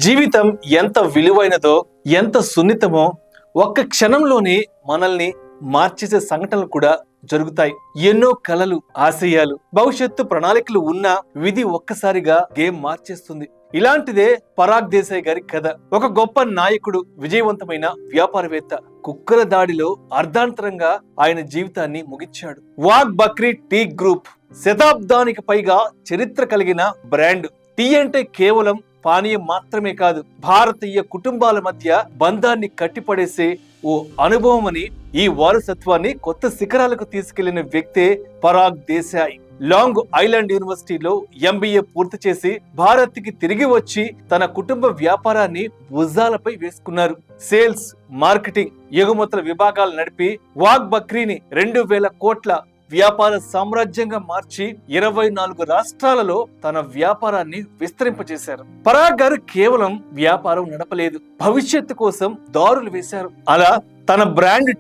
జీవితం ఎంత విలువైనదో, ఎంత సున్నితమో ఒక్క క్షణంలోనే మనల్ని మార్చేసే సంఘటనలు కూడా జరుగుతాయి. ఎన్నో కలలు, ఆశయాలు, భవిష్యత్తు ప్రణాళికలు ఉన్న విధి ఒక్కసారిగా గేమ్ మార్చేస్తుంది. ఇలాంటిదే పరాగ్ దేశాయ్ గారి కథ. ఒక గొప్ప నాయకుడు, విజయవంతమైన వ్యాపారవేత్త కుక్కల దాడిలో అర్ధాంతరంగా ఆయన జీవితాన్ని ముగించాడు. వాఘ్ బక్రీ టీ గ్రూప్ శతాబ్దానికి పైగా చరిత్ర కలిగిన బ్రాండ్. టీ అంటే కేవలం పానీయం మాత్రమే కాదు, భారతీయ కుటుంబాల మధ్య బంధాన్ని కట్టిపడేసే ఓ అనుభవం అని, ఈ వారసత్వాన్ని కొత్త శిఖరాలకు తీసుకెళ్లిన వ్యక్తే పరాగ్ దేశాయ్. లాంగ్ ఐలాండ్ యూనివర్సిటీలో ఎంబీఏ పూర్తి చేసి భారత్ కి తిరిగి వచ్చి తన కుటుంబ వ్యాపారాన్ని భుజాలపై వేసుకున్నారు. సేల్స్, మార్కెటింగ్, ఎగుమతుల విభాగాలు నడిపి వాఘ్ బక్రీని 2000 కోట్ల వ్యాపార సామ్రాజ్యంగా మార్చి 24 రాష్ట్రాలలో తన వ్యాపారాన్ని విస్తరింపజేశారు. పరాగ్ గారు కేవలం వ్యాపారం నడపలేదు, భవిష్యత్తు కోసం దారులు వేశారు. అలా తన బ్రాండ్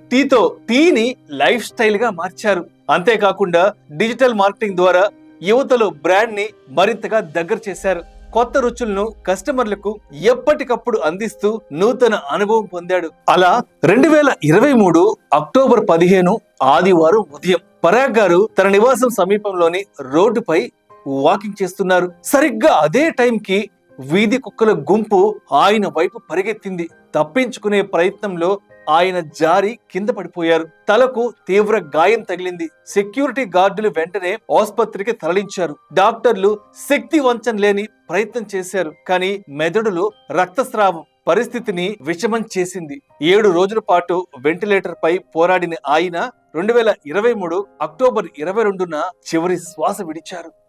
టీని లైఫ్ స్టైల్ గా మార్చారు. అంతేకాకుండా డిజిటల్ మార్కెటింగ్ ద్వారా యువతలో బ్రాండ్ ని మరింతగా దగ్గర చేశారు. కొత్త రుచులను కస్టమర్లకు ఎప్పటికప్పుడు అందిస్తూ నూతన అనుభవం పొందాడు. అలా 2023 అక్టోబర్ 15 ఆదివారం ఉదయం పరాగ్ గారు తన నివాసం సమీపంలోని రోడ్డుపై వాకింగ్ చేస్తున్నారు. సరిగ్గా అదే టైంకి వీధి కుక్కల గుంపు ఆయన వైపు పరిగెత్తింది. తప్పించుకునే ప్రయత్నంలో ఆయన జారి కింద పడిపోయారు. తలకు తీవ్ర గాయం తగిలింది. సెక్యూరిటీ గార్డులు వెంటనే ఆసుపత్రికి తరలించారు. డాక్టర్లు శక్తి వంచన లేని ప్రయత్నం చేశారు, కానీ మెదడులో రక్తస్రావం పరిస్థితిని విషమం చేసింది. 7 రోజుల పాటు వెంటిలేటర్ పై పోరాడిన ఆయన 2023 అక్టోబర్ 22న చివరి శ్వాస విడిచారు.